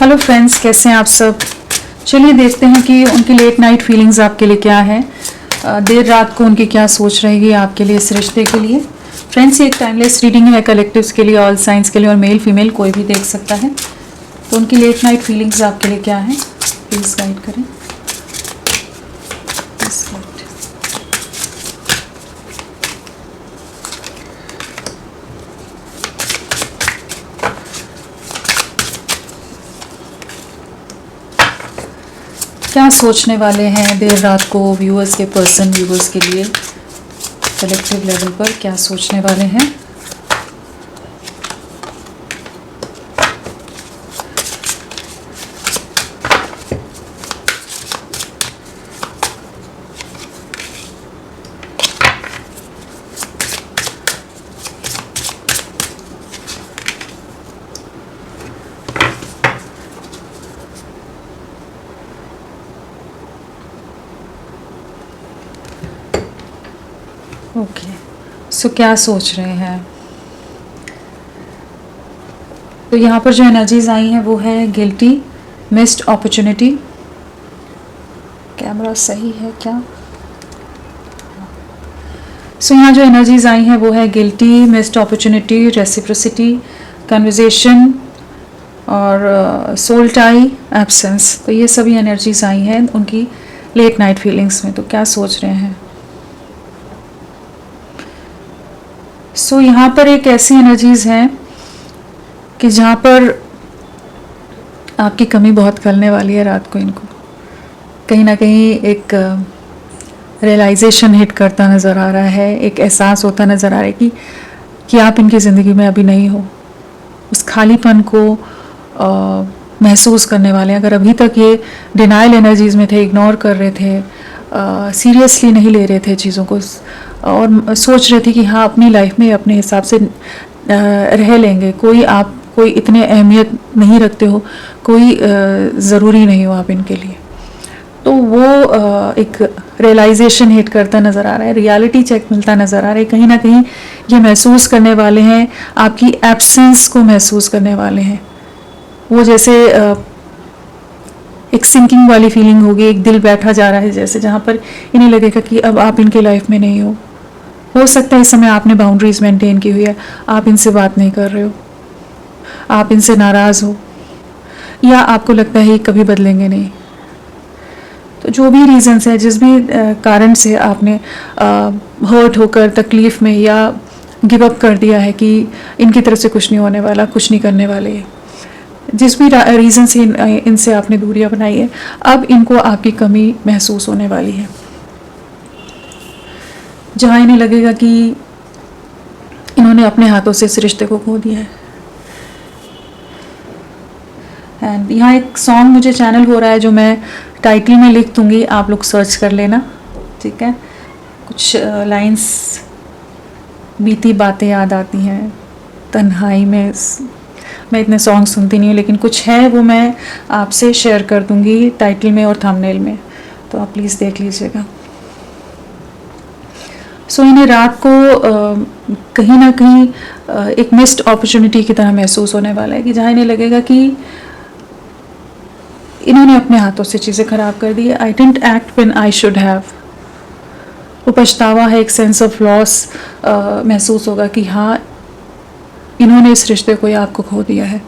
Hello friends, कैसे हैं आप सब। चलिए देखते हैं कि उनकी लेट नाइट फीलिंग्स आपके लिए क्या है। देर रात को उनकी क्या सोच रहेगी आपके लिए इस रिश्ते के लिए। फ्रेंड्स, ये एक टाइमलेस रीडिंग है, कलेक्टिव्स के लिए, ऑल साइंस के लिए, और मेल फीमेल कोई भी देख सकता है। तो उनकी लेट नाइट फीलिंग्स आपके लिए क्या है, प्लीज़ गाइड करें। क्या सोचने वाले हैं देर रात को व्यूअर्स के पर्सन, व्यूअर्स के लिए कलेक्टिव लेवल पर क्या सोचने वाले हैं। ओके, सो क्या सोच रहे हैं। तो यहाँ पर जो एनर्जीज आई हैं वो है गिल्टी, मिस्ड अपॉर्चुनिटी। कैमरा सही है क्या। सो यहाँ जो एनर्जीज आई हैं वो है guilty, missed opportunity, reciprocity, conversation और सोल टाई, एब्सेंस। तो ये सभी एनर्जीज आई हैं उनकी लेट नाइट फीलिंग्स में। तो क्या सोच रहे हैं। सो यहाँ पर एक ऐसी एनर्जीज़ हैं कि जहाँ पर आपकी कमी बहुत खलने वाली है रात को। इनको कहीं ना कहीं एक रियलाइजेशन हिट करता नज़र आ रहा है, एक एहसास होता नज़र आ रहा है कि आप इनकी ज़िंदगी में अभी नहीं हो। उस खालीपन को महसूस करने वाले हैं। अगर अभी तक ये डिनाइल एनर्जीज़ में थे, इग्नोर कर रहे थे, सीरियसली नहीं ले रहे थे चीज़ों को, और सोच रहे थे कि हाँ अपनी लाइफ में अपने हिसाब से रह लेंगे, कोई इतने अहमियत नहीं रखते हो, कोई ज़रूरी नहीं हो आप इनके लिए। तो वो एक रियलाइजेशन हिट करता नज़र आ रहा है, रियलिटी चेक मिलता नज़र आ रहा है। कहीं ना कहीं ये महसूस करने वाले हैं, आपकी एब्सेंस को महसूस करने वाले हैं। वो जैसे एक सिंकिंग वाली फीलिंग होगी, एक दिल बैठा जा रहा है जैसे, जहाँ पर इन्हें लगेगा कि अब आप इनके लाइफ में नहीं हो सकता है इस समय आपने बाउंड्रीज मेंटेन की हुई है, आप इनसे बात नहीं कर रहे हो, आप इनसे नाराज़ हो, या आपको लगता है कभी बदलेंगे नहीं। तो जो भी रीज़न्स है, जिस भी कारण से आपने हर्ट होकर तकलीफ़ में या गिव अप कर दिया है कि इनकी तरफ से कुछ नहीं होने वाला, कुछ नहीं करने वाले, जिस भी रीज़न से इनसे आपने दूरियां बनाई है, अब इनको आपकी कमी महसूस होने वाली है। जहाँ इन्हें लगेगा कि इन्होंने अपने हाथों से इस रिश्ते को खो दिया है। एंड यहाँ एक सॉन्ग मुझे चैनल हो रहा है जो मैं टाइटल में लिख दूँगी, आप लोग सर्च कर लेना, ठीक है। कुछ लाइंस, बीती बातें याद आती हैं तन्हाई में। मैं इतने सॉन्ग सुनती नहीं हूँ, लेकिन कुछ है वो मैं आपसे शेयर कर दूँगी टाइटल में और थंबनेल में, तो आप प्लीज़ देख लीजिएगा। सो इन्हें रात को कहीं ना कहीं एक मिस्ड अपॉर्चुनिटी की तरह महसूस होने वाला है, कि जहाँ इन्हें लगेगा कि इन्होंने अपने हाथों से चीज़ें ख़राब कर दी। I didn't act when I should have. वो पछतावा है, एक सेंस ऑफ लॉस महसूस होगा कि हाँ इन्होंने इस रिश्ते को या आपको खो दिया है।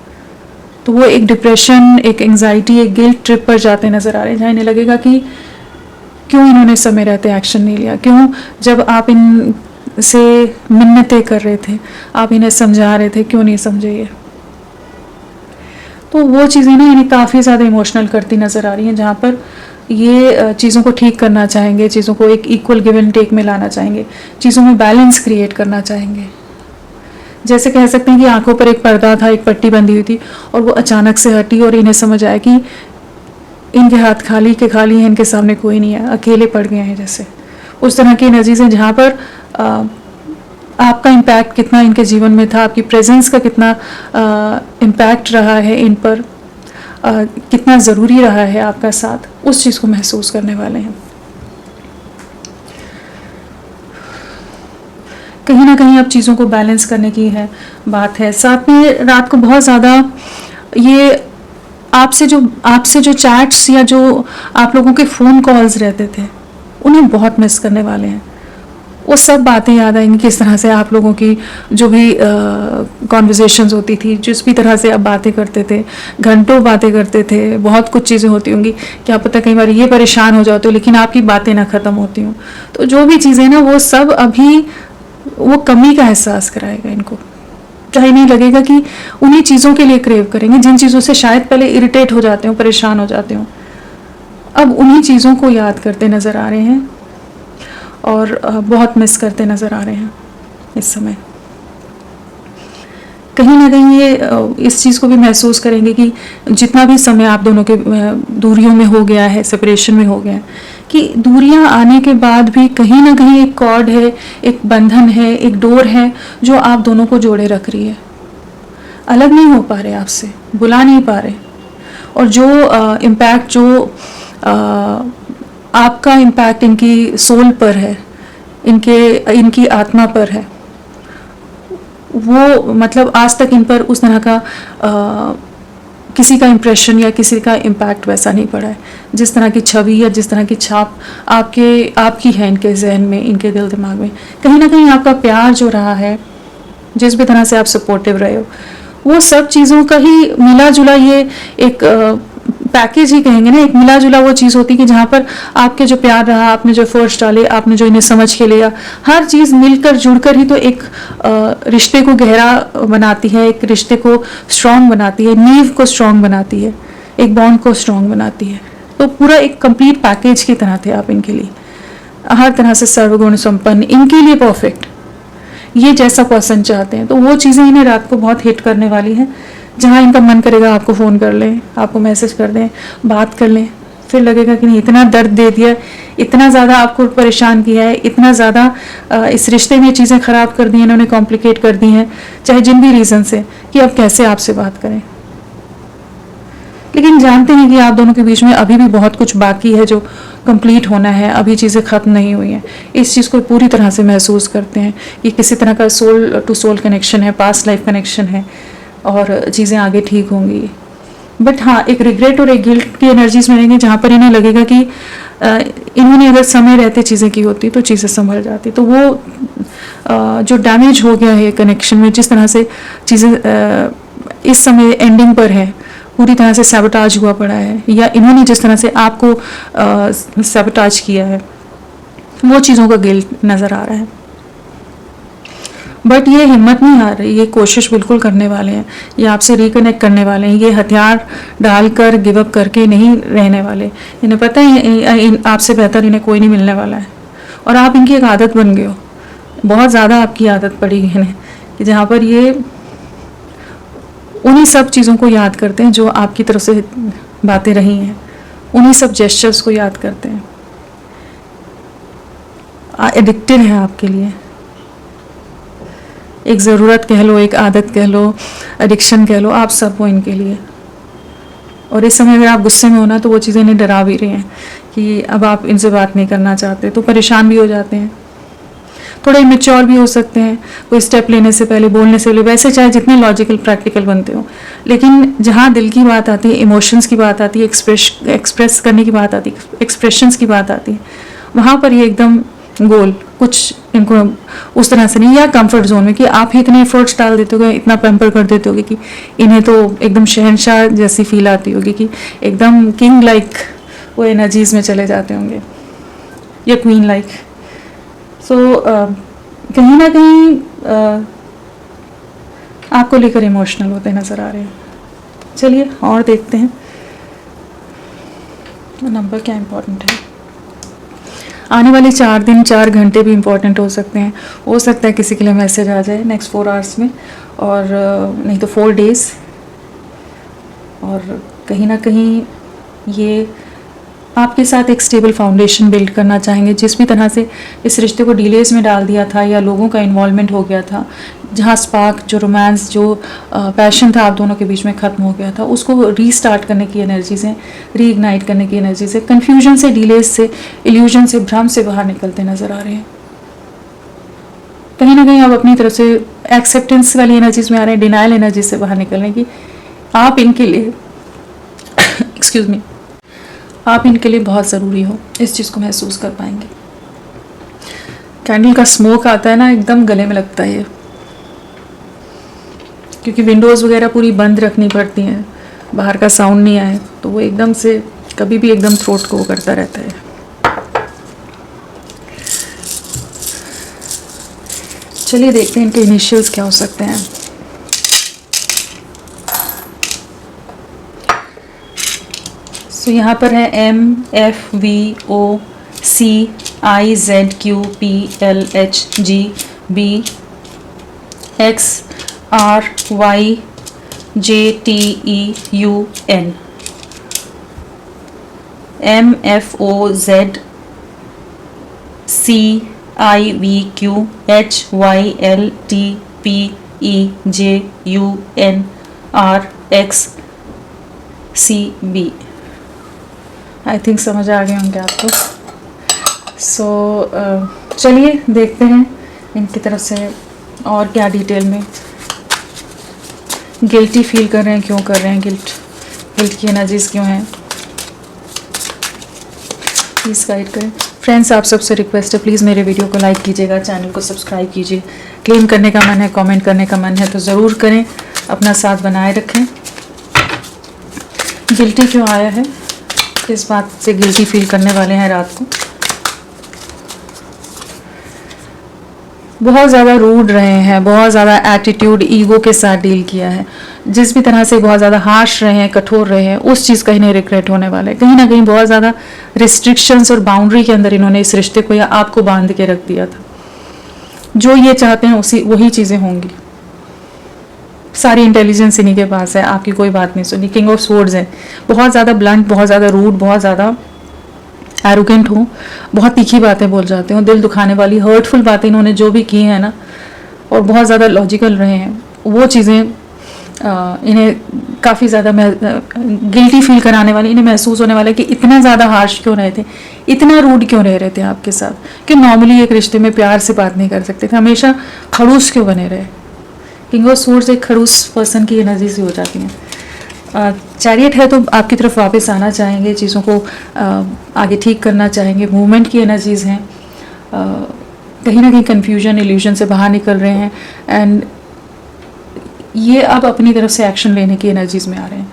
तो वो एक डिप्रेशन, एक एंजाइटी, एक गिल्ट ट्रिप पर जाते नज़र आ रहे हैं, जहाँ इन्हें लगेगा कि क्यों इन्होंने समय रहते एक्शन नहीं लिया, क्यों जब आप इनसे मिन्नतें कर रहे थे, आप इन्हें समझा रहे थे, क्यों नहीं समझे ये। तो वो चीज़ें ना इन्हें काफ़ी ज़्यादा इमोशनल करती नज़र आ रही हैं, जहाँ पर ये चीज़ों को ठीक करना चाहेंगे, चीज़ों को एक इक्वल गिव एंड टेक में लाना चाहेंगे, चीज़ों में बैलेंस क्रिएट करना चाहेंगे। जैसे कह सकते हैं कि आंखों पर एक पर्दा था, एक पट्टी बंधी हुई थी, और वो अचानक से हटी और इन्हें समझ आया कि इनके हाथ खाली के खाली हैं, इनके सामने कोई नहीं है, अकेले पड़ गए हैं। जैसे उस तरह की एनर्जीज हैं, जहाँ पर आपका इम्पैक्ट कितना इनके जीवन में था, आपकी प्रेजेंस का कितना इम्पैक्ट रहा है इन पर, कितना ज़रूरी रहा है आपका साथ, उस चीज़ को महसूस करने वाले हैं। कहीं ना कहीं अब चीज़ों को बैलेंस करने की है बात है। साथ में रात को बहुत ज़्यादा ये आपसे जो चैट्स या जो आप लोगों के फ़ोन कॉल्स रहते थे, उन्हें बहुत मिस करने वाले हैं। वो सब बातें याद आएंगी, किस तरह से आप लोगों की जो भी कॉन्वर्जेशंस होती थी, जिस भी तरह से आप बातें करते थे, घंटों बातें करते थे, बहुत कुछ चीज़ें होती होंगी। क्या पता कई बार ये परेशान हो जाते हो लेकिन आपकी बातें ना ख़त्म होती हों। तो जो भी चीज़ें ना, वो सब अभी वो कमी का एहसास कराएगा इनको। चाहे नहीं लगेगा कि उन्हीं चीज़ों के लिए क्रेव करेंगे जिन चीज़ों से शायद पहले इरिटेट हो जाते हो, परेशान हो जाते हो, अब उन्हीं चीज़ों को याद करते नज़र आ रहे हैं और बहुत मिस करते नज़र आ रहे हैं इस समय। कहीं ना कहीं ये इस चीज़ को भी महसूस करेंगे कि जितना भी समय आप दोनों के दूरियों में हो गया है, सेपरेशन में हो गया है, कि दूरियां आने के बाद भी कहीं ना कहीं एक कॉर्ड है, एक बंधन है, एक डोर है जो आप दोनों को जोड़े रख रही है। अलग नहीं हो पा रहे आपसे, बुला नहीं पा रहे। और जो इम्पैक्ट जो आपका इम्पैक्ट इनकी सोल पर है, इनकी आत्मा पर है, वो मतलब आज तक इन पर उस तरह का किसी का इम्प्रेशन या किसी का इम्पैक्ट वैसा नहीं पड़ा है, जिस तरह की छवि या जिस तरह की छाप आपकी है इनके जहन में, इनके दिल दिमाग में। कहीं ना कहीं आपका प्यार जो रहा है, जिस भी तरह से आप सपोर्टिव रहे हो, वो सब चीज़ों का ही मिला जुला ये एक पैकेज ही कहेंगे ना। एक मिला जुला वो चीज़ होती है कि जहाँ पर आपके जो प्यार रहा, आपने जो एफर्ट्स डाले, आपने जो इन्हें समझ के लिया, हर चीज़ मिलकर जुड़कर ही तो एक रिश्ते को गहरा बनाती है, एक रिश्ते को स्ट्रॉन्ग बनाती है, नींव को स्ट्रॉन्ग बनाती है, एक बॉन्ड को स्ट्रॉन्ग बनाती है। तो पूरा एक कंप्लीट पैकेज की तरह थे आप इनके लिए, हर तरह से सर्वगुण संपन्न, इनके लिए परफेक्ट। ये जैसा पर्सन चाहते हैं, तो वो चीज़ें इन्हें रात को बहुत हिट करने वाली हैं। जहाँ इनका मन करेगा आपको फ़ोन कर लें, आपको मैसेज कर दें, बात कर लें, फिर लगेगा कि नहीं, इतना दर्द दे दिया, इतना ज़्यादा आपको परेशान किया है, इतना ज़्यादा इस रिश्ते में चीज़ें ख़राब कर दी हैं, इन्होंने कॉम्प्लिकेट कर दी हैं, चाहे जिन भी रीज़न से, कि अब कैसे आपसे बात करें। लेकिन जानते हैं कि आप दोनों के बीच में अभी भी बहुत कुछ बाकी है जो कंप्लीट होना है, अभी चीज़ें ख़त्म नहीं हुई हैं। इस चीज़ को पूरी तरह से महसूस करते हैं कि किसी तरह का सोल टू सोल कनेक्शन है, पास्ट लाइफ कनेक्शन है, और चीज़ें आगे ठीक होंगी। बट हाँ, एक रिग्रेट और एक गिल्ट की एनर्जीज में रहेंगे, जहाँ पर इन्हें लगेगा कि इन्होंने अगर समय रहते चीज़ें की होती तो चीज़ें संभल जाती। तो वो जो डैमेज हो गया है कनेक्शन में, जिस तरह से चीज़ें इस समय एंडिंग पर है, पूरी तरह से सैबोटाज हुआ पड़ा है, या इन्होंने जिस तरह से आपको सैबोटाज किया है, वो चीज़ों का गिल्ट नज़र आ रहा है। बट ये हिम्मत नहीं हार रही, ये कोशिश बिल्कुल करने वाले हैं, ये आपसे रिकनेक्ट करने वाले हैं, ये हथियार डालकर गिव अप करके नहीं रहने वाले। इन्हें पता है आपसे बेहतर इन्हें कोई नहीं मिलने वाला है, और आप इनकी एक आदत बन गए हो, बहुत ज़्यादा आपकी आदत पड़ी है इन्हें, कि जहाँ पर ये उन्हीं सब चीज़ों को याद करते हैं जो आपकी तरफ से बातें रही हैं, उन्हीं सब जेस्चर्स को याद करते हैं। एडिक्टेड है आपके लिए, एक ज़रूरत कह लो, एक आदत कह लो, एडिक्शन कह लो, आप सब वो इनके लिए। और इस समय अगर आप गुस्से में हो ना, तो वो चीज़ें इन्हें डरा भी रही हैं कि अब आप इनसे बात नहीं करना चाहते, तो परेशान भी हो जाते हैं, थोड़े इमेच्योर भी हो सकते हैं कोई स्टेप लेने से पहले, बोलने से पहले, वैसे चाहे जितने लॉजिकल प्रैक्टिकल बनते हो, लेकिन जहाँ दिल की बात आती है, इमोशंस की बात आती है, एक्सप्रेस करने की बात आती है, एक्सप्रेशंस की बात आती है, वहाँ पर ये एकदम गोल, कुछ इनको उस तरह से नहीं, या कंफर्ट जोन में कि आप ही इतने एफर्ट्स डाल देते होगे, इतना पैम्पर कर देते होगे कि इन्हें तो एकदम शहंशाह जैसी फील आती होगी, कि एकदम किंग लाइक वो एनर्जीज में चले जाते होंगे, या क्वीन लाइक। सो कहीं ना कहीं आपको लेकर इमोशनल होते नज़र आ रहे हैं। चलिए और देखते हैं नंबर क्या इम्पोर्टेंट है। आने वाले 4 दिन 4 घंटे भी इम्पोर्टेंट हो सकते हैं। हो सकता है किसी के लिए मैसेज आ जाए नेक्स्ट 4 आवर्स में, और नहीं तो 4 डेज़। और कहीं ना कहीं ये आपके साथ एक स्टेबल फाउंडेशन बिल्ड करना चाहेंगे। जिस भी तरह से इस रिश्ते को डिलेज में डाल दिया था, या लोगों का इन्वॉल्वमेंट हो गया था, जहाँ स्पार्क, जो रोमांस, जो पैशन था आप दोनों के बीच में ख़त्म हो गया था, उसको रीस्टार्ट करने की एनर्जीज हैं, रीइग्नाइट करने की एनर्जीज है। कन्फ्यूजन से, डिलेज से, इल्यूजन से, भ्रम से बाहर निकलते नज़र आ रहे हैं। कहीं ना कहीं आप अपनी तरफ से एक्सेप्टेंस वाली एनर्जीज में आ रहे हैं, डिनाइल एनर्जी से बाहर निकलने की। आप इनके लिए एक्सक्यूज़ मी, आप इनके लिए बहुत ज़रूरी हो, इस चीज़ को महसूस कर पाएंगे। कैंडल का स्मोक आता है ना, एकदम गले में लगता है ये, क्योंकि विंडोज़ वगैरह पूरी बंद रखनी पड़ती हैं, बाहर का साउंड नहीं आए, तो वो एकदम से कभी भी एकदम थ्रोट को वो करता रहता है। चलिए देखते हैं इनके इनिशियल्स क्या हो सकते हैं। सो यहाँ पर है MFVOCIZQPLHGBXRYJTEUN, MFOZCIVQHYLTPEJUNRXCB। आई थिंक समझ आ गए होंगे आपको। सो चलिए देखते हैं इनकी तरफ से और क्या डिटेल में। गिल्टी फील कर रहे हैं, क्यों कर रहे हैं गिल्ट की एनर्जीज क्यों हैं, प्लीज़ गाइड करें। फ्रेंड्स, आप सबसे रिक्वेस्ट है, प्लीज़ मेरे वीडियो को लाइक कीजिएगा, चैनल को सब्सक्राइब कीजिए। क्लेम करने का मन है, कमेंट करने का मन है तो ज़रूर करें, अपना साथ बनाए रखें। गिल्टी क्यों आया है, किस बात से गिल्टी फील करने वाले हैं रात को। बहुत ज़्यादा रूड रहे हैं, बहुत ज़्यादा एटीट्यूड ईगो के साथ डील किया है, जिस भी तरह से बहुत ज़्यादा हार्श रहे हैं, कठोर रहे हैं, उस चीज़ का इन्हें रिग्रेट होने वाला है। कहीं ना कहीं बहुत ज़्यादा रिस्ट्रिक्शंस और बाउंड्री के अंदर इन्होंने इस रिश्ते को या आपको बांध के रख दिया था। जो ये चाहते हैं वही चीज़ें होंगी। सारी इंटेलिजेंस इन्हीं के पास है, आपकी कोई बात नहीं सुनी। किंग ऑफ स्वॉर्ड्स है, बहुत ज़्यादा ब्लंट, बहुत ज़्यादा रूड, बहुत ज़्यादा एरोगेंट हो, बहुत तीखी बातें बोल जाते हो, दिल दुखाने वाली हर्टफुल बातें इन्होंने जो भी की हैं ना, और बहुत ज़्यादा लॉजिकल रहे हैं, वो चीज़ें इन्हें काफ़ी ज़्यादा गिल्टी फील कराने वाली, इन्हें महसूस होने वाला है कि इतना ज़्यादा हार्श क्यों रहे थे, इतना रूड क्यों रह रहे थे आपके साथ, कि नॉर्मली एक रिश्ते में प्यार से बात नहीं कर सकते थे, हमेशा खड़ूस क्यों बने रहे। किंग ऑफ स्वॉर्ड्स एक खड़ूस पर्सन की एनर्जी से हो जाती हैं। चैरियट है तो आपकी तरफ वापस आना चाहेंगे, चीज़ों को आगे ठीक करना चाहेंगे, मूवमेंट की एनर्जीज़ हैं, कहीं ना कहीं कन्फ्यूजन इल्यूजन से बाहर निकल रहे हैं, एंड ये अब अपनी तरफ से एक्शन लेने की एनर्जीज़ में आ रहे हैं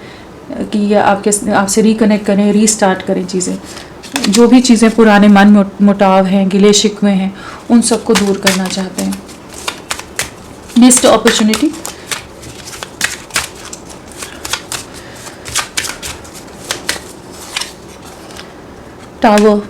कि ये आपसे रिकनेक्ट करें, रीस्टार्ट करें चीज़ें, जो भी चीज़ें पुराने मन मुटाव हैं, गिले शिकवे हैं, उन सबको दूर करना चाहते हैं। मिस्ड अपॉर्चुनिटी, टावर,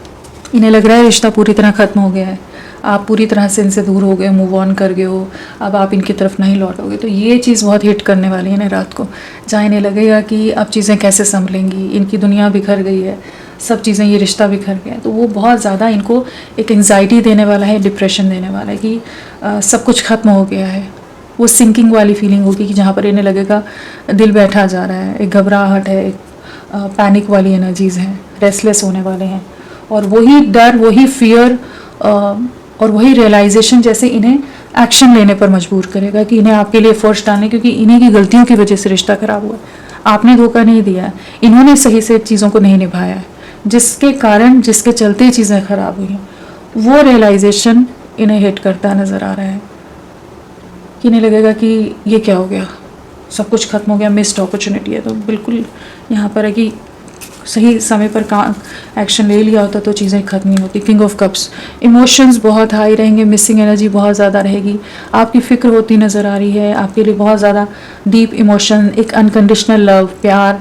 इन्हें लग रहा है रिश्ता पूरी तरह ख़त्म हो गया है, आप पूरी तरह से इनसे दूर हो गए, मूव ऑन कर गए हो, अब आप इनकी तरफ नहीं लौटोगे। तो ये चीज़ बहुत हिट करने वाली है इन्हें रात को, जहाँ इन्हें लगेगा कि अब चीज़ें कैसे संभलेंगी, इनकी दुनिया बिखर गई है, सब चीज़ें, ये रिश्ता बिखर गया है। तो वो बहुत ज़्यादा इनको एक एंग्जाइटी देने वाला है, डिप्रेशन देने वाला है कि सब कुछ ख़त्म हो गया है। वो सिंकिंग वाली फीलिंग होगी कि जहाँ पर इन्हें लगेगा दिल बैठा जा रहा है, एक घबराहट है, एक पैनिक वाली एनर्जीज़ हैं, रेस्टलेस होने वाले हैं, और वही डर, वही फियर और वही रियलाइजेशन जैसे इन्हें एक्शन लेने पर मजबूर करेगा कि इन्हें आपके लिए एफर्ट्स डालने, क्योंकि इन्हीं की गलतियों की वजह से रिश्ता खराब हुआ। आपने धोखा नहीं दिया, इन्होंने सही से चीज़ों को नहीं निभाया है, जिसके कारण, जिसके चलते चीज़ें खराब हुई हैं। वो रियलाइजेशन इन्हें हिट करता नज़र आ रहा है कि इन्हें लगेगा कि ये क्या हो गया, सब कुछ खत्म हो गया, मिस्ड अपॉर्चुनिटी है। तो बिल्कुल यहाँ पर है कि सही समय पर एक्शन ले लिया होता तो चीज़ें खत्म नहीं होती। किंग ऑफ कप्स, इमोशंस बहुत हाई रहेंगे, मिसिंग एनर्जी बहुत ज़्यादा रहेगी, आपकी फ़िक्र होती नज़र आ रही है, आपके लिए बहुत ज़्यादा डीप इमोशन, एक अनकंडीशनल लव, प्यार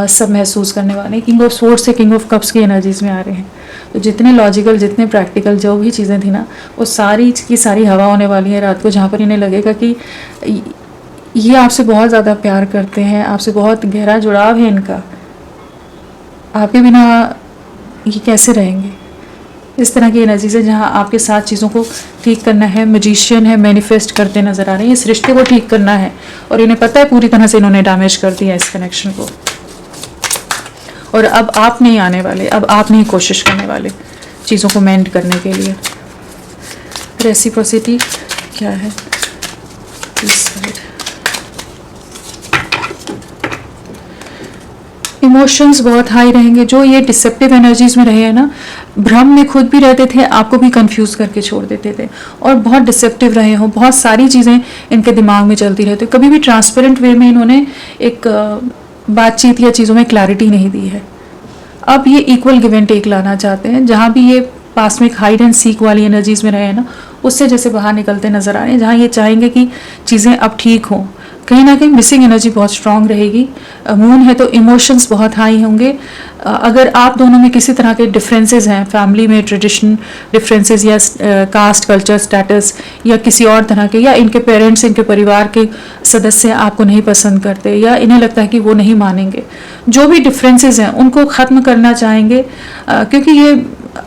सब महसूस करने वाले। किंग ऑफ स्वॉर्ड्स से किंग ऑफ कप्स की एनर्जीज़ में आ रहे हैं। तो जितने लॉजिकल, जितने प्रैक्टिकल जो भी चीज़ें थी ना, वो सारी की सारी हवा होने वाली है रात को, जहाँ पर इन्हें लगेगा कि ये आपसे बहुत ज़्यादा प्यार करते हैं, आपसे बहुत गहरा जुड़ाव है इनका, आपके बिना ये कैसे रहेंगे। इस तरह की एनर्जी से जहाँ आपके साथ चीज़ों को ठीक करना है, मैजिशियन है, मैनिफेस्ट करते नज़र आ रहे हैं, इस रिश्ते को ठीक करना है, और इन्हें पता है पूरी तरह से इन्होंने डैमेज कर दिया इस कनेक्शन को, और अब आप नहीं आने वाले, अब आप नहीं कोशिश करने वाले चीज़ों को मेंड करने के लिए। रेसिप्रोसिटी क्या है इस साइड, इमोशंस बहुत हाई रहेंगे। जो ये डिसेप्टिव एनर्जीज में रहे हैं ना, भ्रम में खुद भी रहते थे, आपको भी कंफ्यूज करके छोड़ देते थे, और बहुत डिसेप्टिव रहे हो, बहुत सारी चीज़ें इनके दिमाग में चलती रहती। कभी भी ट्रांसपेरेंट वे में इन्होंने एक बातचीत या चीज़ों में क्लैरिटी नहीं दी है। अब ये इक्वल गिव एंड टेक लाना चाहते हैं। जहाँ भी ये पास में हाइड एंड सीक वाली एनर्जीज में रहे हैं ना, उससे जैसे बाहर निकलते नजर आ रहे हैं। जहाँ ये चाहेंगे कि चीज़ें अब ठीक हों, कहीं ना कहीं मिसिंग एनर्जी बहुत स्ट्रांग रहेगी। मून है तो इमोशंस बहुत हाई होंगे। अगर आप दोनों में किसी तरह के डिफरेंसेस हैं, फैमिली में ट्रेडिशन डिफरेंसेस या कास्ट कल्चर स्टेटस या किसी और तरह के, या इनके पेरेंट्स, इनके परिवार के सदस्य आपको नहीं पसंद करते या इन्हें लगता है कि वो नहीं मानेंगे, जो भी डिफरेंसेस हैं उनको ख़त्म करना चाहेंगे, क्योंकि ये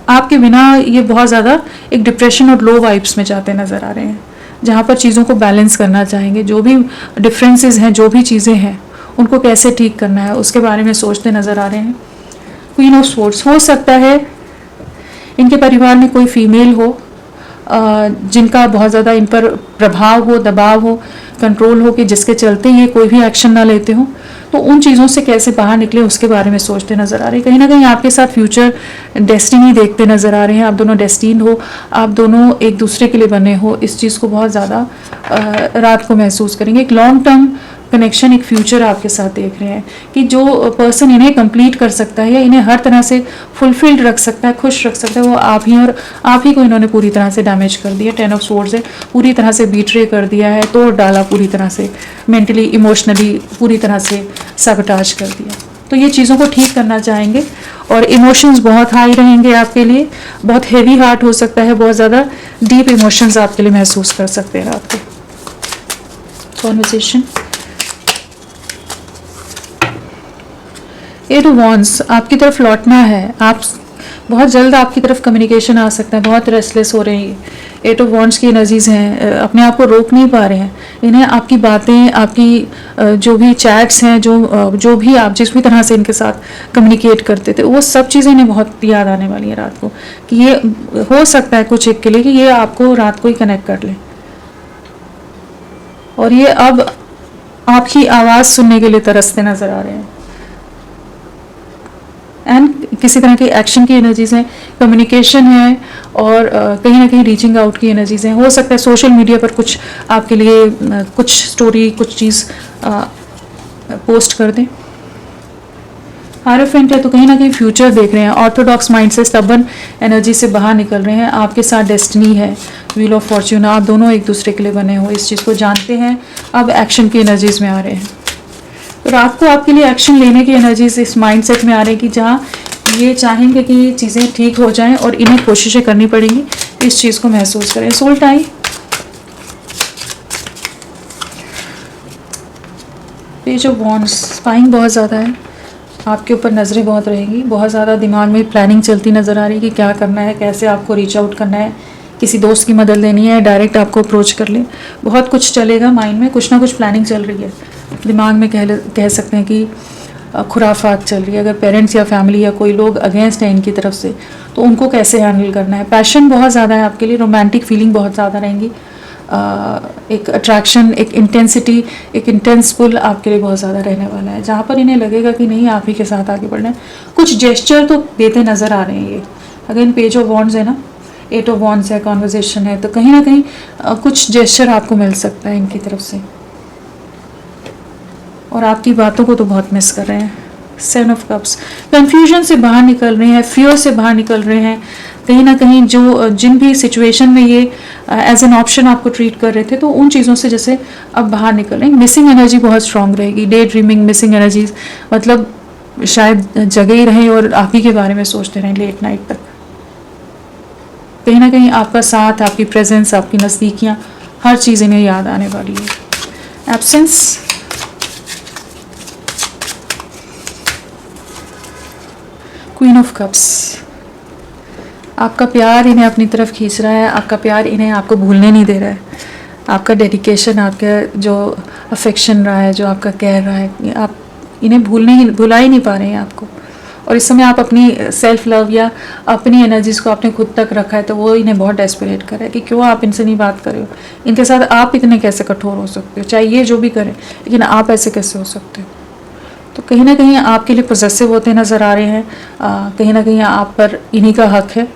आपके बिना ये बहुत ज़्यादा एक डिप्रेशन और लो वाइब्स में जाते नज़र आ रहे हैं, जहाँ पर चीज़ों को बैलेंस करना चाहेंगे। जो भी डिफरेंसेस हैं, जो भी चीज़ें हैं, उनको कैसे ठीक करना है उसके बारे में सोचते नज़र आ रहे हैं। क्वीन ऑफ स्वॉर्ड्स, हो सकता है इनके परिवार में कोई फीमेल हो जिनका बहुत ज़्यादा इन पर प्रभाव हो, दबाव हो, कंट्रोल हो, कि जिसके चलते ये कोई भी एक्शन ना लेते हो। तो उन चीज़ों से कैसे बाहर निकले उसके बारे में सोचते नज़र आ रहे हैं। कहीं ना कहीं आपके साथ फ्यूचर डेस्टिनी देखते नज़र आ रहे हैं। आप दोनों डेस्टिन्ड हो, आप दोनों एक दूसरे के लिए बने हो। इस चीज़ को बहुत ज़्यादा रात को महसूस करेंगे। एक लॉन्ग टर्म कनेक्शन, एक फ्यूचर आपके साथ देख रहे हैं कि जो पर्सन इन्हें कंप्लीट कर सकता है या इन्हें हर तरह से फुलफिल्ड रख सकता है, खुश रख सकता है, वो आप ही, और आप ही को इन्होंने पूरी तरह से डैमेज कर दिया। 10 ऑफ स्वॉर्ड्स है, पूरी तरह से बीट्रे कर दिया है, तोड़ डाला पूरी तरह से, मेंटली इमोशनली पूरी तरह से सबटाज कर दिया। तो ये चीज़ों को ठीक करना चाहेंगे और इमोशंस बहुत हाई रहेंगे आपके लिए। बहुत हैवी हार्ट हो सकता है, बहुत ज़्यादा डीप इमोशंस आपके लिए महसूस कर सकते हैं रात को। कॉन्वर्सेशन, एट ऑफ वॉन्ड्स, आपकी तरफ लौटना है। आप बहुत जल्द आपकी तरफ कम्युनिकेशन आ सकता है। बहुत रेस्टलेस हो रहे हैं। एट ऑफ वॉन्ड्स की एनर्जीज़ हैं, अपने आप को रोक नहीं पा रहे हैं। इन्हें आपकी बातें, आपकी जो भी चैट्स हैं, जो भी आप जिस भी तरह से इनके साथ कम्युनिकेट करते थे, वो सब चीज़ें इन्हें बहुत याद आने वाली है रात को। कि ये हो सकता है कुछ एक के लिए कि ये आपको रात को ही कनेक्ट कर ले, और ये अब आपकी आवाज़ सुनने के लिए तरसते नज़र आ रहे हैं। एंड किसी तरह की एक्शन की एनर्जीज हैं, कम्युनिकेशन है, और कहीं ना कहीं रीचिंग आउट की एनर्जीज हैं। हो सकता है सोशल मीडिया पर कुछ आपके लिए कुछ स्टोरी, कुछ चीज़ पोस्ट कर दें। हायरोफेंट है तो कहीं ना कहीं फ्यूचर देख रहे हैं। ऑर्थोडॉक्स माइंड से, स्टबर्न एनर्जी से बाहर निकल रहे हैं। आपके साथ डेस्टिनी है, व्हील ऑफ फॉर्च्यून, आप दोनों एक दूसरे के लिए बने हो, इस चीज़ को जानते हैं। अब एक्शन की एनर्जीज में आ रहे हैं। तो रात को आपके लिए एक्शन लेने की एनर्जीज इस माइंडसेट में आ रही है कि जहाँ ये चाहेंगे कि चीज़ें ठीक हो जाएं और इन्हें कोशिशें करनी पड़ेंगी, इस चीज़ को महसूस करें। Soul tie, page of wands, spying बहुत ज़्यादा है, आपके ऊपर नज़रें बहुत रहेंगी। बहुत ज़्यादा दिमाग में प्लानिंग चलती नज़र आ रही है कि क्या करना है, कैसे आपको रीच आउट करना है, किसी दोस्त की मदद लेनी है, डायरेक्ट आपको अप्रोच कर ले। बहुत कुछ चलेगा माइंड में, कुछ ना कुछ प्लानिंग चल रही है दिमाग में। कह सकते हैं कि खुराफात चल रही है। अगर पेरेंट्स या फैमिली या कोई लोग अगेंस्ट हैं इनकी तरफ से, तो उनको कैसे हैंडल करना है। पैशन बहुत ज़्यादा है आपके लिए, रोमांटिक फीलिंग बहुत ज़्यादा रहेंगी। एक अट्रैक्शन, एक इंटेंसिटी, एक इंटेंस पुल आपके लिए बहुत ज़्यादा रहने वाला है, जहाँ पर इन्हें लगेगा कि नहीं, आप ही के साथ आगे बढ़ना है। कुछ जेस्चर तो देते नज़र आ रहे हैं ये। अगेन पेज ऑफ वॉन्ड्स है ना, एट ऑफ वॉन्ड्स है, कॉन्वर्जेशन है, तो कहीं ना कहीं कुछ जेस्चर आपको मिल सकता है इनकी तरफ से, और आपकी बातों को तो बहुत मिस कर रहे हैं। 7 ऑफ कप्स, कंफ्यूजन से बाहर निकल रहे हैं, फियर से बाहर निकल रहे हैं। कहीं ना कहीं जिन भी सिचुएशन में ये एज एन ऑप्शन आपको ट्रीट कर रहे थे, तो उन चीज़ों से जैसे अब बाहर निकल रहे हैं। मिसिंग एनर्जी बहुत स्ट्रांग रहेगी। डे ड्रीमिंग, मिसिंग एनर्जीज, मतलब शायद जगे ही रहें और आप ही के बारे में सोचते रहें लेट नाइट तक। कहीं ना कहीं आपका साथ, आपकी प्रेजेंस, आपकी नज़दीकियाँ, हर चीज़ इन्हें याद आने वाली है। एब्सेंस, क्वीन ऑफ कप्स, आपका प्यार इन्हें अपनी तरफ खींच रहा है। आपका प्यार इन्हें आपको भूलने नहीं दे रहा है। आपका डेडिकेशन, आपका जो अफेक्शन रहा है, जो आपका केयर रहा है, आप इन्हें भुला ही नहीं पा रहे हैं आपको। और इस समय आप अपनी सेल्फ लव या अपनी एनर्जीज को आपने खुद तक रखा है, तो वो इन्हें बहुत डेस्परेट कर रहा है कि क्यों आप इनसे नहीं बात कर रहे हो। इनके साथ आप इतने कैसे कठोर हो सकते हो, चाहे ये जो भी करें, लेकिन आप ऐसे कैसे हो सकते हो। तो कहीं ना कहीं आपके लिए पोजेसिव होते नज़र आ रहे हैं। कहीं ना कहीं आप पर इन्हीं का हक है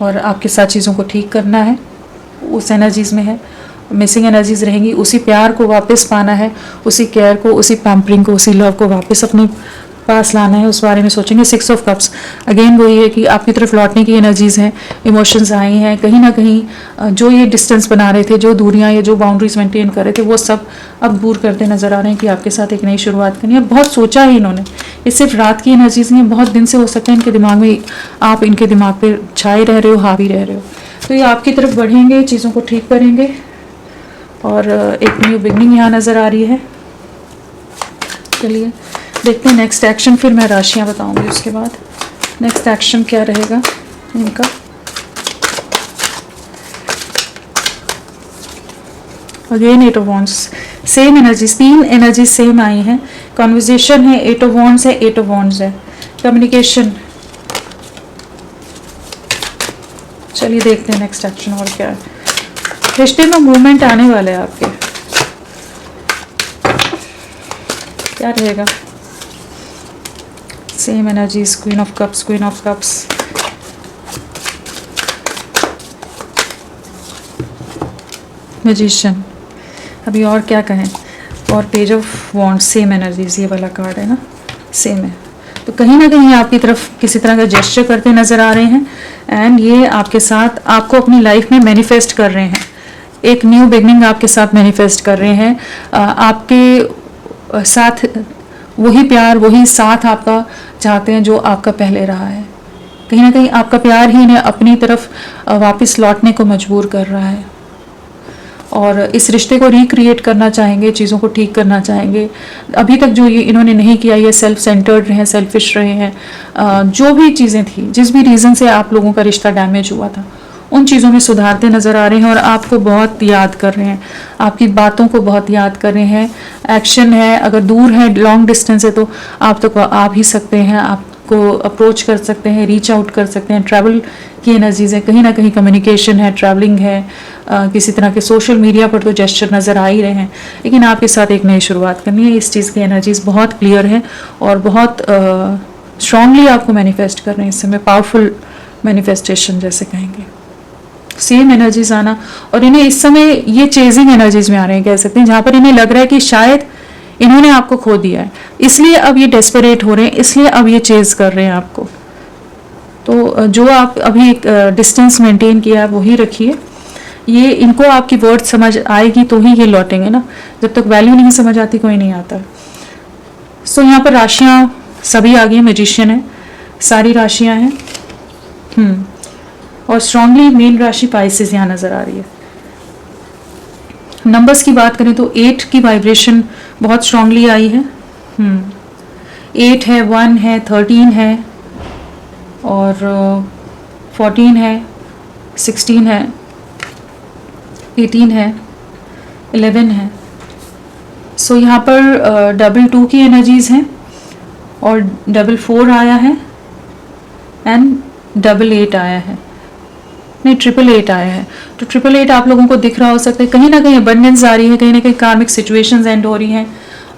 और आपके साथ चीज़ों को ठीक करना है, उस एनर्जीज़ में है। मिसिंग एनर्जीज रहेंगी, उसी प्यार को वापस पाना है, उसी केयर को, उसी पैम्परिंग को, उसी लव को वापस अपने पास लाना है, उस बारे में सोचेंगे। 6 ऑफ कप्स अगेन वही है कि आपकी तरफ लौटने की एनर्जीज हैं, इमोशंस आई हैं। कहीं ना कहीं जो ये डिस्टेंस बना रहे थे, जो दूरियां या जो बाउंड्रीज मेंटेन कर रहे थे, वो सब अब दूर करते नजर आ रहे हैं कि आपके साथ एक नई शुरुआत करनी है। बहुत सोचा है इन्होंने, ये सिर्फ रात की एनर्जीज नहीं है, बहुत दिन से हो सकता है इनके दिमाग में, आप इनके दिमाग पर छाए रह रहे हो, हावी रह रहे हो। तो ये आपकी तरफ बढ़ेंगे, चीज़ों को ठीक करेंगे और एक न्यू बिगनिंग यहाँ नज़र आ रही है। चलिए देखते हैं नेक्स्ट एक्शन, फिर मैं राशियाँ बताऊंगी उसके बाद नेक्स्ट एक्शन क्या रहेगा इनका। Again 8 of wands, same energies, 3 energy same आई हैं। कॉन्वर्जेशन है, 8 ऑफ वॉन्ड्स है, 8 ऑफ वॉन्ड्स है, कम्युनिकेशन। चलिए देखते हैं नेक्स्ट एक्शन और क्या है। रिश्ते में मूवमेंट आने वाले हैं आपके, क्या रहेगा। Same energies, queen of cups, queen of cups, magician. अभी और क्या कहें, और page of wands, same energies, ये वाला कार्ड है ना, सेम है। तो कहीं ना कहीं आपकी तरफ किसी तरह का जेस्चर करते नजर आ रहे हैं एंड ये आपके साथ, आपको अपनी लाइफ में मैनिफेस्ट कर रहे हैं, एक न्यू बिगनिंग आपके साथ मैनिफेस्ट कर रहे हैं। आपके साथ वही प्यार, वही साथ आपका चाहते हैं जो आपका पहले रहा है। कहीं ना कहीं आपका प्यार ही इन्हें अपनी तरफ वापस लौटने को मजबूर कर रहा है और इस रिश्ते को रिक्रिएट करना चाहेंगे, चीज़ों को ठीक करना चाहेंगे। अभी तक जो ये इन्होंने नहीं किया, ये सेल्फ सेंटर्ड रहे हैं, सेल्फिश रहे हैं। जो भी चीज़ें थी, जिस भी रीज़न से आप लोगों का रिश्ता डैमेज हुआ था, उन चीज़ों में सुधारते नज़र आ रहे हैं और आपको बहुत याद कर रहे हैं, आपकी बातों को बहुत याद कर रहे हैं। एक्शन है, अगर दूर है, लॉन्ग डिस्टेंस है, तो आप तक आ भी सकते हैं, आपको अप्रोच कर सकते हैं, रीच आउट कर सकते हैं। ट्रैवल की एनर्जीज है, कहीं ना कहीं कम्युनिकेशन है, ट्रैवलिंग है, किसी तरह के सोशल मीडिया पर तो जेस्चर नज़र आ ही रहे हैं, लेकिन आपके साथ एक नई शुरुआत करनी है। इस चीज़ की एनर्जीज बहुत क्लियर है और बहुत स्ट्रांगली आपको मैनिफेस्ट कर रहे हैं इस समय, पावरफुल मैनिफेस्टेशन जैसे कहेंगे। सेम एनर्जीज आना, और इन्हें इस समय ये चेजिंग एनर्जीज में आ रहे हैं, कह सकते हैं, जहाँ पर इन्हें लग रहा है कि शायद इन्होंने आपको खो दिया है, इसलिए अब ये डेस्परेट हो रहे हैं, इसलिए अब ये चेज कर रहे हैं आपको। तो जो आप अभी एक डिस्टेंस मेंटेन किया है वही रखिए। ये इनको आपकी वर्ड समझ आएगी तो ही ये लौटेंगे ना, जब तक वैल्यू नहीं समझ आती कोई नहीं आता। सो यहाँ पर राशियाँ सभी आ गई, मैजिशियन है, सारी राशियाँ हैं। और स्ट्रांगली मेन राशि पाइसेस यहाँ नज़र आ रही है। नंबर्स की बात करें तो 8 की वाइब्रेशन बहुत स्ट्रांगली आई है। 8 है, 1 है, 13 है और 14 है, 16 है, 18 है, 11 है। सो यहाँ पर 2 की एनर्जीज हैं और 4 आया है एंड 8 आया है, नहीं 8 आया है। तो 8 आप लोगों को दिख रहा हो सकता है, कहीं ना कहीं अबंडेंस आ रही है, कहीं ना कहीं कार्मिक सिचुएशंस एंड हो रही हैं।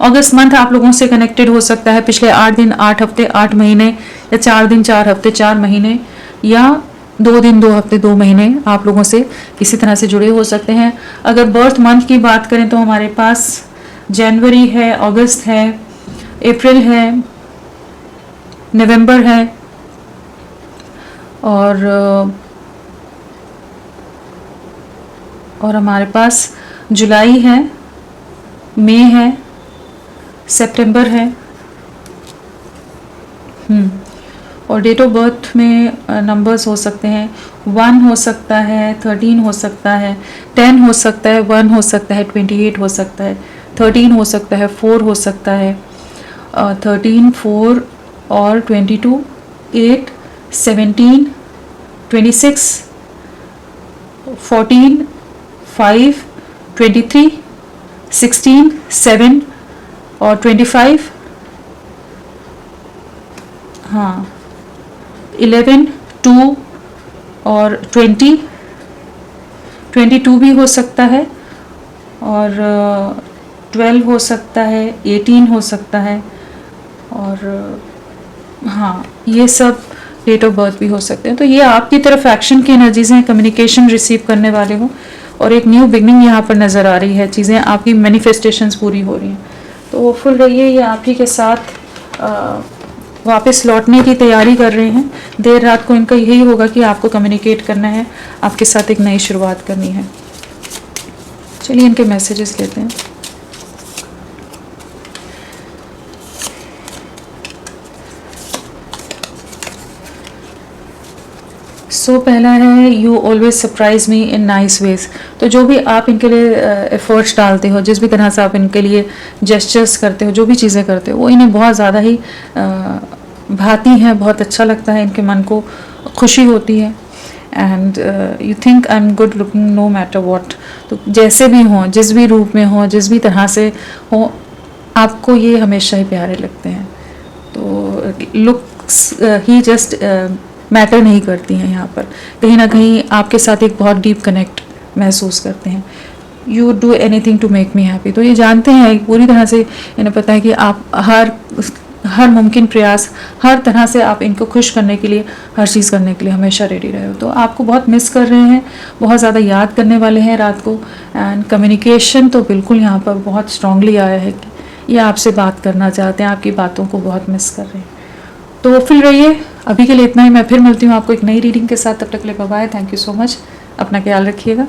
अगस्त मंथ आप लोगों से कनेक्टेड हो सकता है, पिछले 8 दिन 8 हफ्ते 8 महीने, या 4 दिन 4 हफ्ते 4 महीने, या 2 दिन 2 हफ्ते 2 महीने आप लोगों से किसी तरह से जुड़े हो सकते हैं। अगर बर्थ मंथ की बात करें तो हमारे पास जनवरी है, अगस्त है, अप्रैल है, नवंबर है और हमारे पास जुलाई है, मई है, सितंबर है। और डेट ऑफ बर्थ में नंबर्स हो सकते हैं, 1 हो सकता है, 13 हो सकता है, 10 हो सकता है, 1 हो सकता है, 28 हो सकता है, 13 हो सकता है, 4 हो सकता है, 13, 4 और 22, 8, 17, 26, 14, 5, 23, 16, 7 और 25, हाँ 11, 2 और 20, 22 भी हो सकता है और 12 हो सकता है, 18 हो सकता है, और हाँ, ये सब डेट ऑफ बर्थ भी हो सकते हैं। तो ये आपकी तरफ एक्शन की एनर्जीज हैं, कम्युनिकेशन रिसीव करने वाले हो, और एक न्यू बिगनिंग यहाँ पर नज़र आ रही है, चीज़ें आपकी मैनिफेस्टेशंस पूरी हो रही हैं। तो वो फुल रहिए, ये आप ही के साथ वापस लौटने की तैयारी कर रहे हैं। देर रात को इनका यही होगा कि आपको कम्युनिकेट करना है, आपके साथ एक नई शुरुआत करनी है। चलिए इनके मैसेजेस लेते हैं। पहला है you always surprise me in nice ways. तो जो भी आप इनके लिए एफर्ट्स डालते हो, जिस भी तरह से आप इनके लिए जेस्चर्स करते हो, जो भी चीज़ें करते हो, वो इन्हें बहुत ज़्यादा ही भाती हैं, बहुत अच्छा लगता है, इनके मन को खुशी होती है। And you think I am good looking no matter what. तो जैसे भी हों, जिस भी रूप में हों, जिस भी तरह से हों, आपको ये हमेशा ही प्यारे लगते हैं। तो लुक्स ही जस्ट मैटर नहीं करती हैं। यहाँ पर कहीं ना कहीं आपके साथ एक बहुत डीप कनेक्ट महसूस करते हैं। You do anything to make me happy. तो ये जानते हैं पूरी तरह से, इन्हें पता है कि आप हर मुमकिन प्रयास, हर तरह से आप इनको खुश करने के लिए, हर चीज़ करने के लिए हमेशा रेडी रहे हो। तो आपको बहुत मिस कर रहे हैं, बहुत ज़्यादा याद करने वाले हैं रात को। एंड कम्युनिकेशन तो बिल्कुल यहाँ पर बहुत स्ट्रांगली आया है कि ये आपसे बात करना चाहते हैं, आपकी बातों को बहुत मिस कर रहे हैं। तो फिर रहिए, अभी के लिए इतना ही। मैं फिर मिलती हूँ आपको एक नई रीडिंग के साथ। तब तक के लिए bye bye. Thank you so much. अपना ख्याल रखिएगा।